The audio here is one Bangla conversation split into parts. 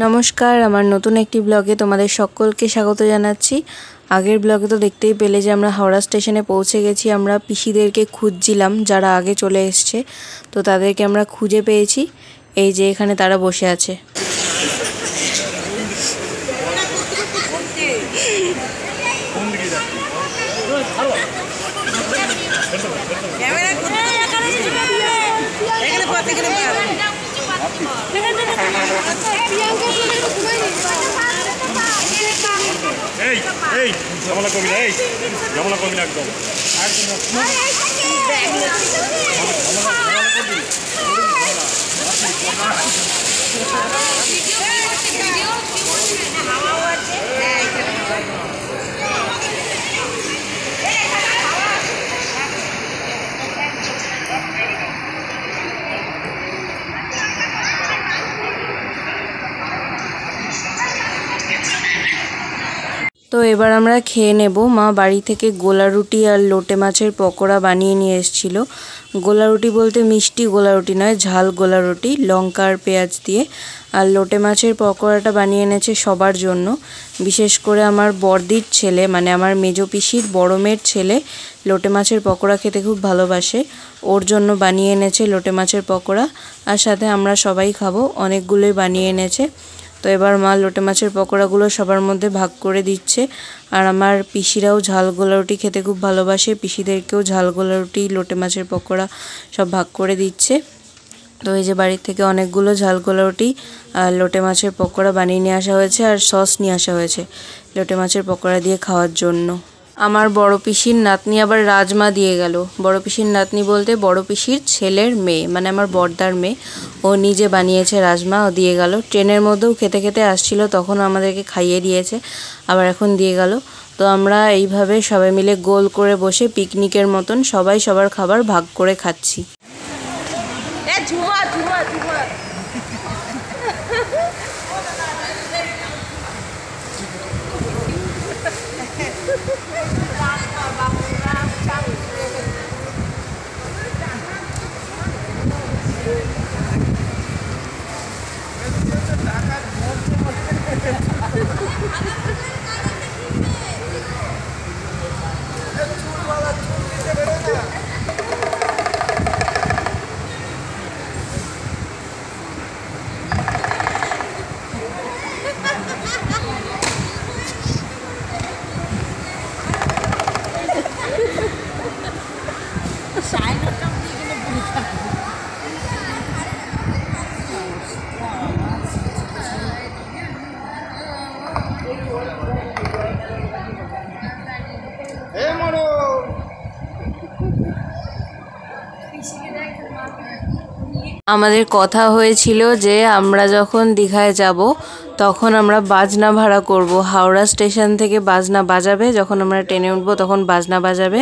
নমস্কার, আমার নতুন একটি ব্লগে তোমাদের সকলকে স্বাগত জানাচ্ছি। আগের ব্লগে তো দেখতেই পেলে যে আমরা হাওড়া স্টেশনে পৌঁছে গেছি। আমরা পিসিদেরকে খুঁজছিলাম যারা আগে চলে এসছে, তো তাদেরকে আমরা খুঁজে পেয়েছি। এই যে এখানে তারা বসে আছে। তো এবার আমরা খেয়ে নেব। মা বাড়ি থেকে গোলা রুটি আর লোটে মাছের পকোড়া বানিয়ে নিয়ে এসেছিল। গোলা রুটি বলতে মিষ্টি গোলা রুটি নয়, ঝাল গোলা রুটি, লঙ্কা আর পেঁয়াজ দিয়ে। আর লোটে মাছের পকোড়াটা বানিয়ে এনেছে সবার জন্য, বিশেষ করে আমার বড়দির ছেলে, মানে আমার মেজো পিসির বড় মেয়ের ছেলে লোটে মাছের পকোড়া খেতে খুব ভালোবাসে। ওর জন্য বানিয়ে এনেছে লোটে মাছের পকোড়া, আর সাথে আমরা সবাই খাবো, অনেকগুলোই বানিয়ে এনেছে। তো এবার মা লোটে মাছের পকোড়াগুলো সবার মধ্যে ভাগ করে দিচ্ছে। আর আমার পিসিরাও ঝাল গোলা রুটি খেতে খুব ভালোবাসে, পিসিদেরকেও ঝাল গোলা রুটি, লোটে মাছের পকোড়া সব ভাগ করে দিচ্ছে। তো এই যে বাড়ির থেকে অনেকগুলো ঝাল গোলা রুটি আর লোটে মাছের পকোড়া বানিয়ে নিয়ে আসা হয়েছে, আর সস নিয়ে আসা হয়েছে লোটে মাছের পকোড়া দিয়ে খাওয়ার জন্য। আমার বড় পিসির নাতনি আবার রাজমা দিয়ে গেল। বড় পিসির নাতনি বলতে বড় পিসির ছেলের মেয়ে, মানে আমার বড়দার মেয়ে। ও নিজে বানিয়েছে রাজমা, ও দিয়ে গেল। ট্রেনের মধ্যেও খেতে খেতে আসছিল, তখন আমাদেরকে খাইয়ে দিয়েছে, আবার এখন দিয়ে গেল। তো আমরা এইভাবে সবাই মিলে গোল করে বসে পিকনিকের মতন সবাই সবার খাবার ভাগ করে খাচ্ছি। আমাদের কথা হয়েছিল যে আমরা যখন দীঘায় যাব তখন আমরা বাজনা ভাড়া করব। হাওড়া স্টেশন থেকে বাজনা বাজাবে, যখন আমরা ট্রেনে উঠবো তখন বাজনা বাজাবে,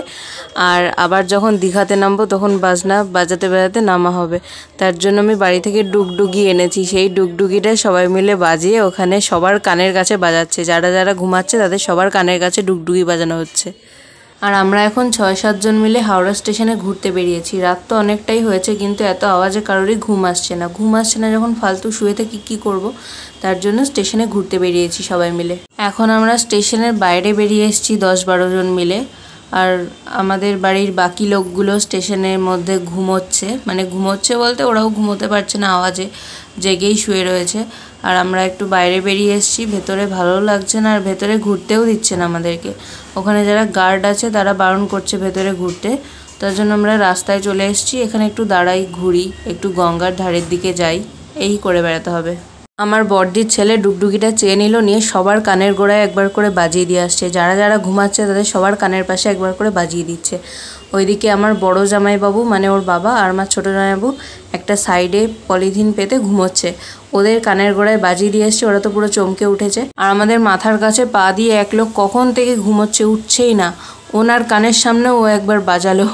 আর আবার যখন দীঘাতে নামবো তখন বাজনা বাজাতে বাজাতে নামা হবে। তার জন্য আমি বাড়ি থেকে ডুগডুগি এনেছি। সেই ডুগডুগিটা সবাই মিলে বাজিয়ে ওখানে সবার কানের কাছে বাজাচ্ছে। যারা যারা ঘুমাচ্ছে তাদের সবার কানের কাছে ডুগডুগি বাজানো হচ্ছে। আর আমরা এখন ৬-৭ জন মিলে হাওড়া স্টেশনে ঘুরতে বেরিয়েছি। রাত তো অনেকটাই হয়েছে, কিন্তু এত আওয়াজে কারোরই ঘুম আসছে না। যখন ফালতু শুয়ে থেকে কী করব, তার জন্য স্টেশনে ঘুরতে বেরিয়েছি সবাই মিলে। এখন আমরা স্টেশনের বাইরে বেরিয়ে এসেছি ১০-১২ জন মিলে। আর আমাদের বাড়ির বাকি লোকগুলো স্টেশনের মধ্যে ঘুমোচ্ছে বলতে ওরাও ঘুমোতে পারছে না, আওয়াজে জেগেই শুয়ে রয়েছে। আর আমরা একটু বাইরে বেরিয়ে এসেছি, ভেতরে ভালো লাগছে না, আর ভেতরে ঘুরতেও দিচ্ছে না আমাদেরকে। ওখানে যারা গার্ড আছে তারা বারণ করছে ভেতরে ঘুরতে। তার জন্য আমরা রাস্তায় চলে এসেছি। এখানে একটু দাঁড়াই, ঘুরি, একটু গঙ্গার ধারের দিকে যাই, এই করে বেড়াতে হবে। আমার বড়দির ছেলে ডুগডুগিটা চেয়ে নিল, নিয়ে সবার কানের গোড়ায় একবার করে বাজিয়ে দিয়ে আসছে। যারা যারা ঘুমাচ্ছে তাদের সবার কানের পাশে একবার করে বাজিয়ে দিচ্ছে। ওইদিকে আমার বড় জামাইবাবু, মানে ওর বাবা, আর আমার ছোটো জামাইবাবু একটা সাইডে পলিথিন পেতে ঘুমোচ্ছে। ওদের কানের গোড়ায় বাজিয়ে দিয়ে এসছে, ওরা তো পুরো চমকে উঠেছে। আর আমাদের মাথার কাছে পা দিয়ে এক লোক কখন থেকে ঘুমোচ্ছে, উঠছেই না। ওনার কানের সামনে ও একবার বাজালো,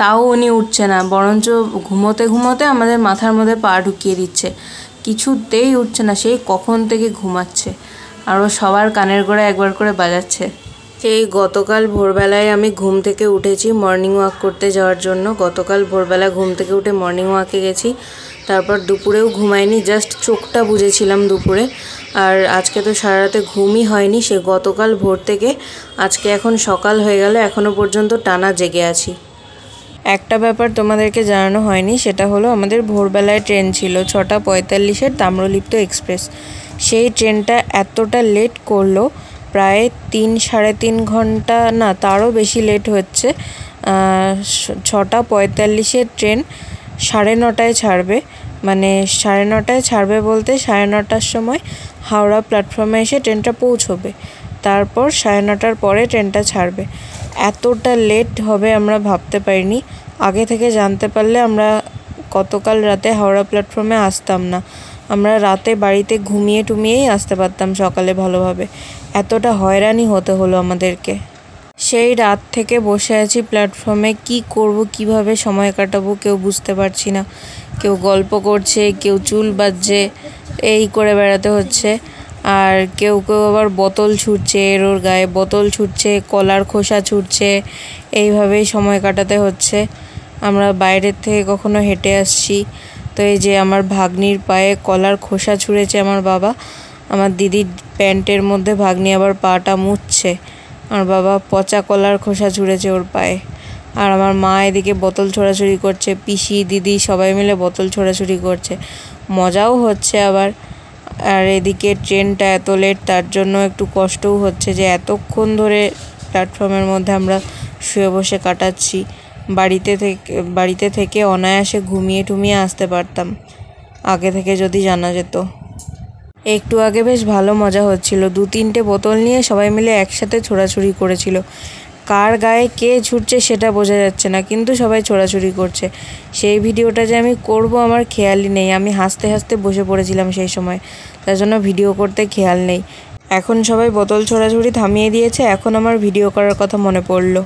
তাও উনি উঠছে না, বরঞ্চ ঘুমোতে ঘুমোতে আমাদের মাথার মধ্যে পা ঢুকিয়ে দিচ্ছে। কিছুতেই উঠছে না, সেই কখন থেকে ঘুমাচ্ছে, আর ও সবার কানের গোড়ায় একবার করে বাজাচ্ছে। সেই গতকাল ভোরবেলায় আমি ঘুম থেকে উঠেছি মর্নিং ওয়াক করতে যাওয়ার জন্য। গতকাল ভোরবেলা ঘুম থেকে উঠে মর্নিং ওয়াকে গেছি। তারপর দুপুরেও ঘুমাইনি, জাস্ট চোখটা বুজেছিলাম দুপুরে। আর আজকে তো সারা রাতে ঘুমই হয়নি, সে গতকাল ভোর থেকে আজকে এখন সকাল হয়ে গেল, এখনও পর্যন্ত টানা জেগে আছি। একটা ব্যাপার তোমাদেরকে জানানো হয়নি, সেটা হলো আমাদের ভোরবেলায় ট্রেন ছিল 6:45-এর তাম্রলিপ্ত এক্সপ্রেস। সেই ট্রেনটা এতটা লেট করলো, প্রায় 3-3.5 ঘন্টা, না তারও বেশি লেট হচ্ছে। 6:45-এর ট্রেন 9:30টায় ছাড়বে, মানে 9:30টায় ছাড়বে বলতে 9:30টার সময় হাওড়া প্ল্যাটফর্মে এসে ট্রেনটা পৌঁছবে, তারপর 9:30টার পরে ট্রেনটা ছাড়বে। এতটা লেট হবে আমরা ভাবতে পারিনি। আগে থেকে জানতে পারলে আমরা গতকাল রাতে হাওড়া প্ল্যাটফর্মে আসতাম না, আমরা রাতে বাড়িতে ঘুমিয়েই আসতে পারতাম সকালে ভালোভাবে। এতটা হয়রানি হতে হলো আমাদেরকে। সেই রাত থেকে বসে আছি প্ল্যাটফর্মে, কি করব, কিভাবে সময় কাটাবো কেউ বুঝতে পারছি না। কেউ গল্প করছে, কেউ চুল বাজছে, এই করে বেড়াতে হচ্ছে। আর কেউ আবার বোতল ছুটছে, ওর গায়ে বোতল ছুটছে, কলার খোসা ছুটছে, এইভাবেই সময় কাটাতে হচ্ছে। আমরা বাইরের থেকে কখনো হেঁটে আসছি, তো এই যে আমার ভাগ্নির পায়ে কলার খোসা ছুঁড়েছে আমার বাবা। আমার দিদির প্যান্টের মধ্যে ভাগ্নি আবার পাটা মুছছে, আমার বাবা পচা কলার খোসা ছুঁড়েছে ওর পায়ে। আর আমার মা এদিকে বোতল ছোড়াছুড়ি করছে, পিসি দিদি সবাই মিলে বোতল ছোড়াছুড়ি করছে, মজাও হচ্ছে আবার। আর এদিকে ট্রেনটা এত লেট, তার জন্য একটু কষ্টও হচ্ছে যে এতক্ষণ ধরে প্ল্যাটফর্মের মধ্যে আমরা শুয়ে বসে কাটাচ্ছি। বাড়িতে থেকে অনায়াসে ঘুমিয়ে আসতে পারতাম আগে থেকে যদি জানা যেত। একটু আগে বেশ ভালো মজা হচ্ছিল, 2-3টে বোতল নিয়ে সবাই মিলে একসাথে ছোড়াছুড়ি করেছিল। কার গায়ে কে ছুটছে সেটা বোঝা যাচ্ছে না, কিন্তু সবাই ছোড়াছুড়ি করছে। সেই ভিডিওটা যে আমি করব আমার খেয়ালই নেই, আমি হাসতে হাসতে বসে পড়েছিলাম সেই সময়, তার জন্য ভিডিও করতে খেয়াল নেই। এখন সবাই বোতল ছোড়াছুড়ি থামিয়ে দিয়েছে, এখন আমার ভিডিও করার কথা মনে পড়লো।